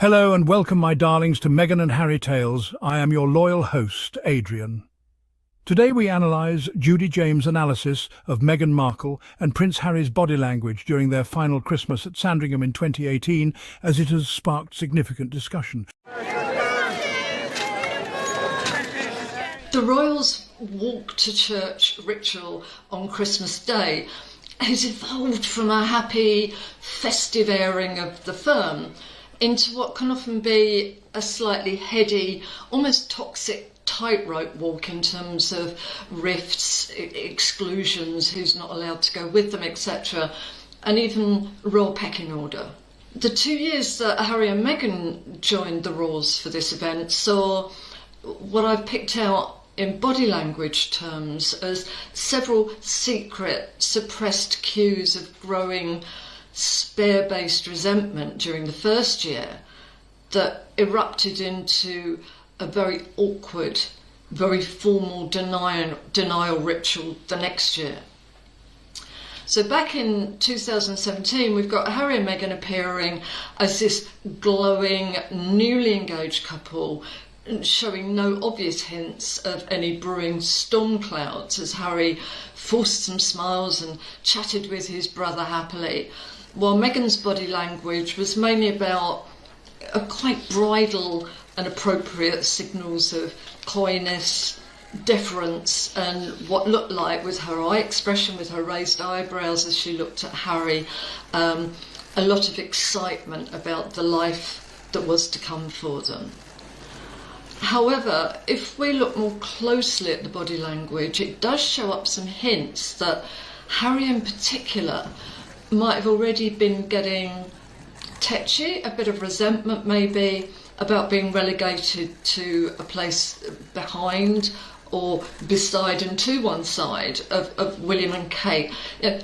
Hello and welcome, my darlings, to Meghan and Harry Tales. I am your loyal host, Adrian. Today we analyse Judy James' analysis of Meghan Markle and Prince Harry's body language during their final Christmas at Sandringham in 2018, as it has sparked significant discussion. The royals' walk to church ritual on Christmas Day has evolved from a happy, festive airing of the firm into what can often be a slightly heady, almost toxic tightrope walk in terms of rifts, exclusions, who's not allowed to go with them, etc., and even royal pecking order. The 2 years that Harry and Meghan joined the royals for this event saw what I've picked out in body language terms as several secret, suppressed cues of growing spare-based resentment during the first year that erupted into a very awkward, very formal denial ritual the next year. So back in 2017, we've got Harry and Meghan appearing as this glowing, newly engaged couple, showing no obvious hints of any brewing storm clouds as Harry forced some smiles and chatted with his brother happily, while Meghan's body language was mainly about a quite bridal and appropriate signals of coyness, deference, and what looked like, with her eye expression, with her raised eyebrows as she looked at Harry, a lot of excitement about the life that was to come for them. However, if we look more closely at the body language, it does show up some hints that Harry in particular might have already been getting tetchy, a bit of resentment maybe, about being relegated to a place behind or beside and to one side of William and Kate.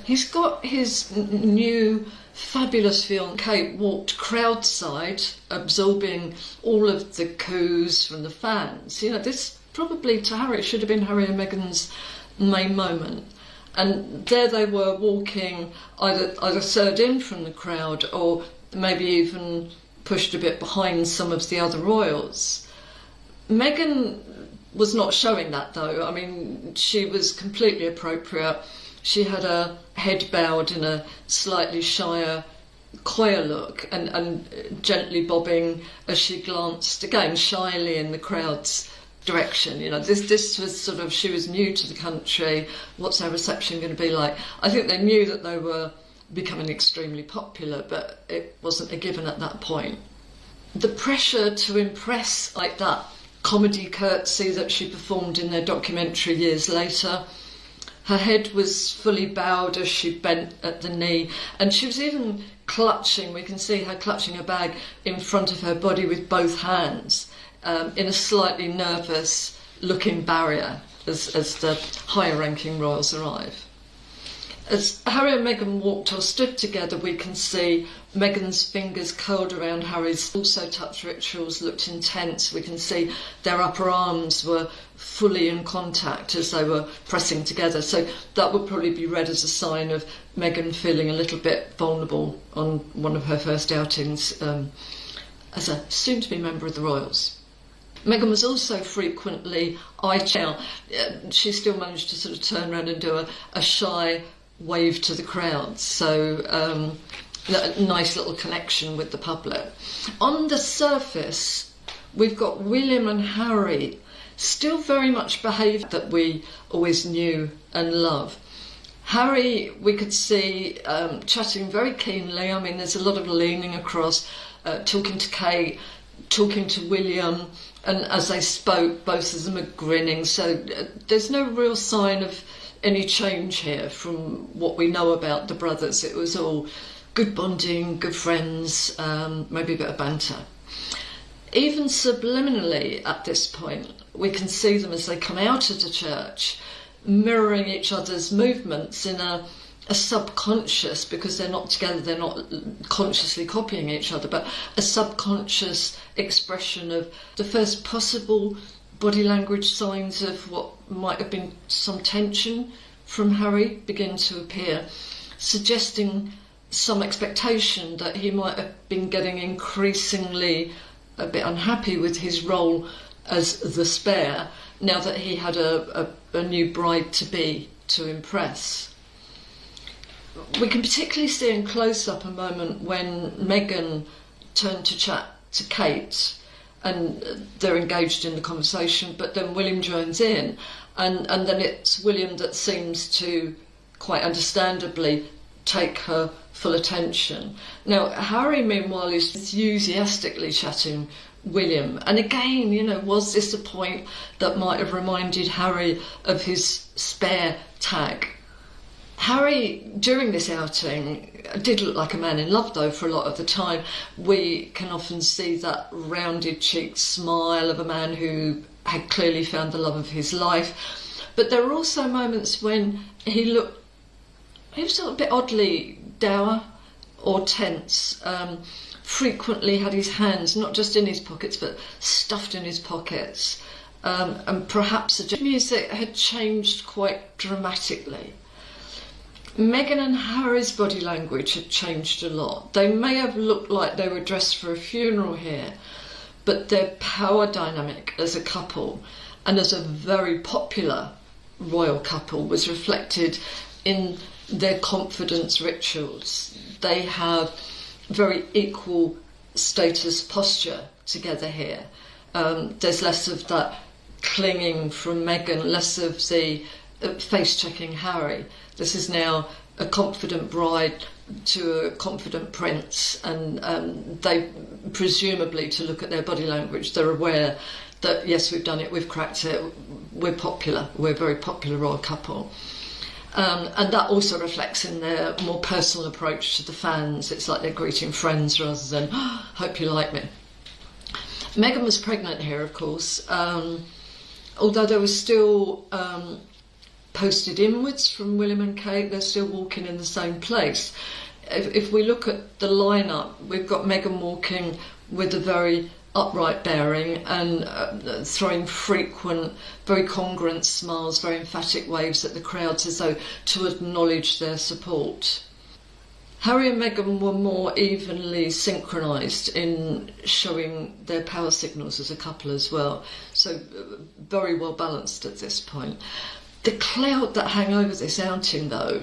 He's got his new fabulous fiancée Kate walked crowd-side, absorbing all of the coos from the fans. This probably to Harry should have been Harry and Meghan's main moment. And there they were walking either third in from the crowd or maybe even pushed a bit behind some of the other royals. Meghan was not showing that though. I mean, she was completely appropriate. She had her head bowed in a slightly shyer, coyer look and gently bobbing as she glanced again shyly in the crowd's direction. This was sort of, she was new to the country. What's her reception going to be like? I think they knew that they were becoming extremely popular, but it wasn't a given at that point. The pressure to impress, like that comedy curtsy that she performed in their documentary years later. Her head was fully bowed as she bent at the knee, and she was even clutching, we can see her clutching a bag in front of her body with both hands, in a slightly nervous looking barrier as the higher ranking royals arrive. As Harry and Meghan walked or stood together, we can see Meghan's fingers curled around Harry's also touch rituals looked intense. We can see their upper arms were fully in contact as they were pressing together. So that would probably be read as a sign of Meghan feeling a little bit vulnerable on one of her first outings as a soon-to-be member of the royals. Meghan was also frequently eye-channel. She still managed to sort of turn around and do a shy wave to the crowd, so a nice little connection with the public. On the surface, we've got William and Harry still very much behaved that we always knew and love. Harry, we could see chatting very keenly. I mean, there's a lot of leaning across, talking to Kate, talking to William, and as they spoke, both of them are grinning, so there's no real sign of any change here from what we know about the brothers. It was all good bonding, good friends, maybe a bit of banter. Even subliminally at this point, we can see them as they come out of the church, mirroring each other's movements in a subconscious, because they're not together, they're not consciously copying each other, but a subconscious expression of the first possible body language signs of what might have been some tension from Harry begin to appear, suggesting some expectation that he might have been getting increasingly a bit unhappy with his role as the spare, now that he had a new bride-to-be to impress. We can particularly see in close-up a moment when Meghan turned to chat to Kate, and they're engaged in the conversation, but then William joins in, and then it's William that seems to, quite understandably, take her full attention. Now, Harry, meanwhile, is enthusiastically chatting William, and again, you know, was this a point that might have reminded Harry of his spare tag? Harry, during this outing, did look like a man in love, though, for a lot of the time. We can often see that rounded-cheeked smile of a man who had clearly found the love of his life. But there were also moments when he was a bit oddly dour or tense. Frequently had his hands not just in his pockets but stuffed in his pockets, and perhaps the music had changed quite dramatically. Meghan and Harry's body language had changed a lot. They may have looked like they were dressed for a funeral here, but their power dynamic as a couple and as a very popular royal couple was reflected in their confidence rituals. They have very equal status posture together here. There's less of that clinging from Meghan, less of the face-checking Harry. This is now a confident bride to a confident prince, and they presumably, to look at their body language, they're aware that yes, we've done it, we've cracked it, we're popular, we're a very popular royal couple. And that also reflects in their more personal approach to the fans. It's like they're greeting friends rather than, oh, hope you like me. Meghan was pregnant here, of course, although there was still posted inwards from William and Kate. They're still walking in the same place. If we look at the lineup, we've got Meghan walking with a very upright bearing and throwing frequent, very congruent smiles, very emphatic waves at the crowds as though to acknowledge their support. Harry and Meghan were more evenly synchronised in showing their power signals as a couple as well, so very well balanced at this point. The cloud that hung over this outing, though,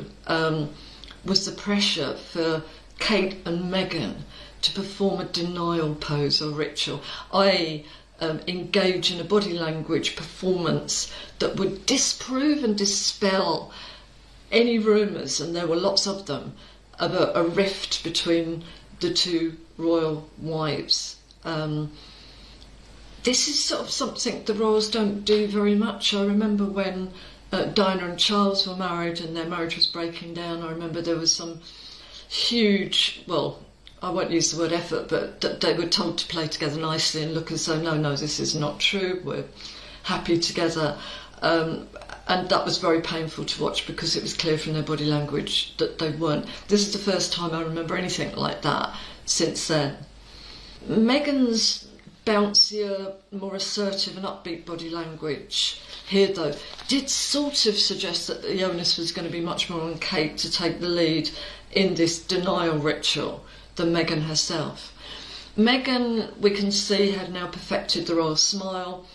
was the pressure for Kate and Meghan to perform a denial pose or ritual, i.e. engage in a body language performance that would disprove and dispel any rumours, and there were lots of them, of a rift between the two royal wives. This is sort of something the royals don't do very much. I remember when Diana and Charles were married and their marriage was breaking down, I remember there was some huge, well, I won't use the word effort, but they were told to play together nicely and look as though, no, this is not true, we're happy together. And that was very painful to watch because it was clear from their body language that they weren't. This is the first time I remember anything like that since then. Meghan's bouncier, more assertive and upbeat body language here, though, did sort of suggest that the onus was going to be much more on Kate to take the lead in this denial ritual than Meghan herself. Meghan, we can see, had now perfected the royal smile,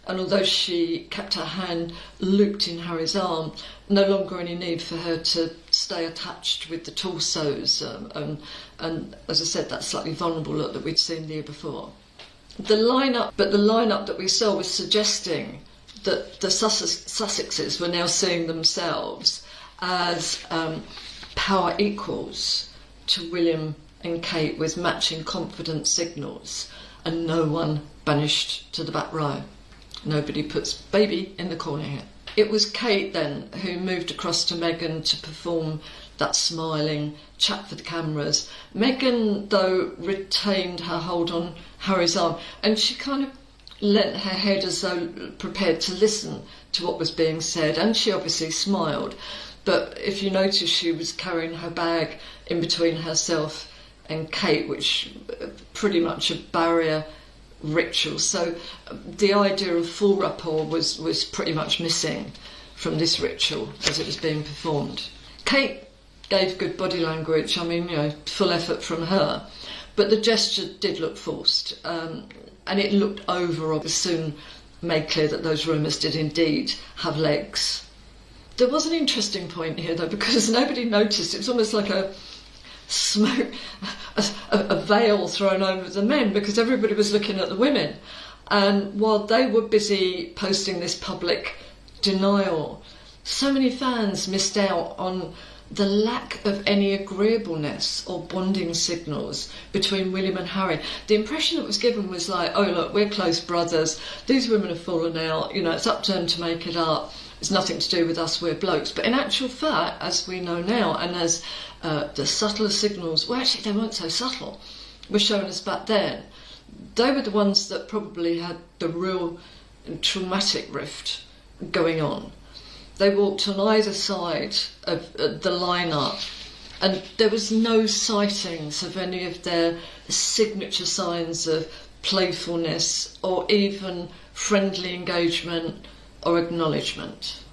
and although she kept her hand looped in Harry's arm, no longer any need for her to stay attached with the torsos, and as I said, that slightly vulnerable look that we'd seen the year before. The lineup that we saw was suggesting that the Sussexes were now seeing themselves as power equals to William and Kate, with matching confidence signals, and no one banished to the back row. Nobody puts baby in the corner here. It was Kate then who moved across to Meghan to perform that smiling chat for the cameras. Meghan, though, retained her hold on Harry's arm, and she kind of leant her head as though prepared to listen to what was being said, and she obviously smiled. But if you notice, she was carrying her bag in between herself and Kate, which pretty much a barrier ritual. So the idea of full rapport was pretty much missing from this ritual as it was being performed. Kate gave good body language. I mean, full effort from her. But the gesture did look forced, and it looked over. It soon made clear that those rumours did indeed have legs. There was an interesting point here, though, because nobody noticed. It was almost like a smoke, a veil thrown over the men, because everybody was looking at the women. And while they were busy posting this public denial, so many fans missed out on the lack of any agreeableness or bonding signals between William and Harry. The impression that was given was like, oh look, we're close brothers, these women have fallen out, it's up to them to make it up, it's nothing to do with us, we're blokes. But in actual fact, as we know now, and as the subtler signals, well actually they weren't so subtle, were showing us back then, they were the ones that probably had the real traumatic rift going on. They walked on either side of the lineup, and there was no sightings of any of their signature signs of playfulness or even friendly engagement or acknowledgement.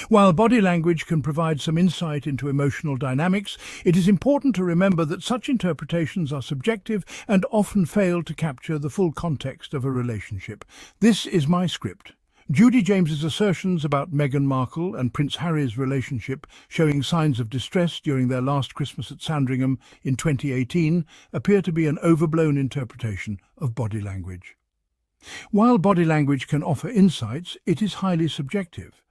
While body language can provide some insight into emotional dynamics, it is important to remember that such interpretations are subjective and often fail to capture the full context of a relationship. This is my script. Judy James's assertions about Meghan Markle and Prince Harry's relationship showing signs of distress during their last Christmas at Sandringham in 2018 appear to be an overblown interpretation of body language. While body language can offer insights, it is highly subjective,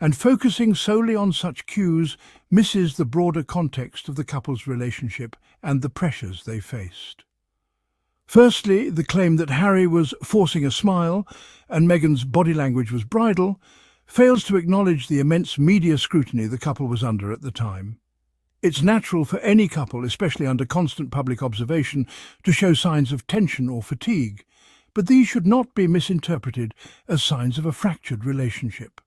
and focusing solely on such cues misses the broader context of the couple's relationship and the pressures they faced. Firstly, the claim that Harry was forcing a smile and Meghan's body language was bridal fails to acknowledge the immense media scrutiny the couple was under at the time. It's natural for any couple, especially under constant public observation, to show signs of tension or fatigue, but these should not be misinterpreted as signs of a fractured relationship.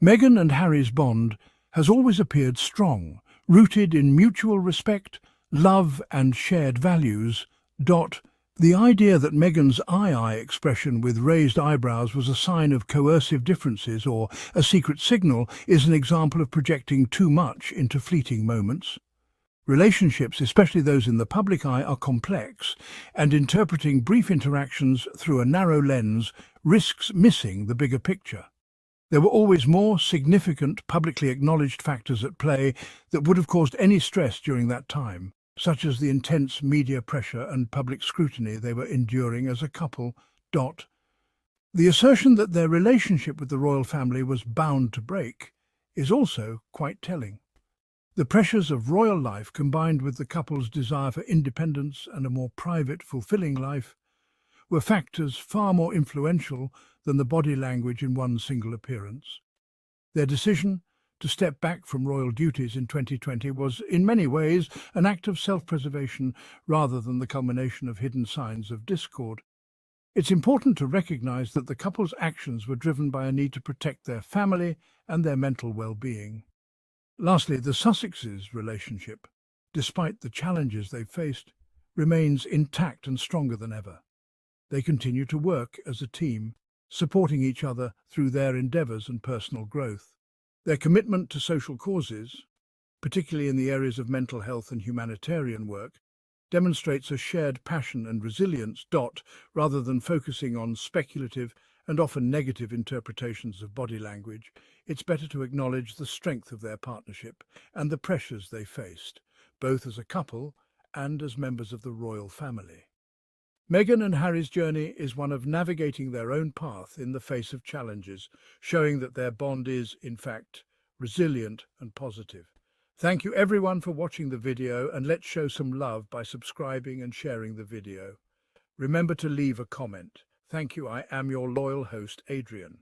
Meghan and Harry's bond has always appeared strong, rooted in mutual respect, love and shared values. The idea that Meghan's eye expression with raised eyebrows was a sign of coercive differences or a secret signal is an example of projecting too much into fleeting moments. Relationships, especially those in the public eye, are complex, and interpreting brief interactions through a narrow lens risks missing the bigger picture. There were always more significant, publicly acknowledged factors at play that would have caused any stress during that time, such as the intense media pressure and public scrutiny they were enduring as a couple. The assertion that their relationship with the royal family was bound to break is also quite telling. The pressures of royal life, combined with the couple's desire for independence and a more private, fulfilling life, were factors far more influential than the body language in one single appearance. Their decision to step back from royal duties in 2020 was, in many ways, an act of self-preservation rather than the culmination of hidden signs of discord. It's important to recognise that the couple's actions were driven by a need to protect their family and their mental well-being. Lastly, the Sussexes' relationship, despite the challenges they've faced, remains intact and stronger than ever. They continue to work as a team, supporting each other through their endeavours and personal growth. Their commitment to social causes, particularly in the areas of mental health and humanitarian work, demonstrates a shared passion and resilience. Rather than focusing on speculative and often negative interpretations of body language, it's better to acknowledge the strength of their partnership and the pressures they faced, both as a couple and as members of the royal family. Meghan and Harry's journey is one of navigating their own path in the face of challenges, showing that their bond is, in fact, resilient and positive. Thank you everyone for watching the video, and let's show some love by subscribing and sharing the video. Remember to leave a comment. Thank you. I am your loyal host, Adrian.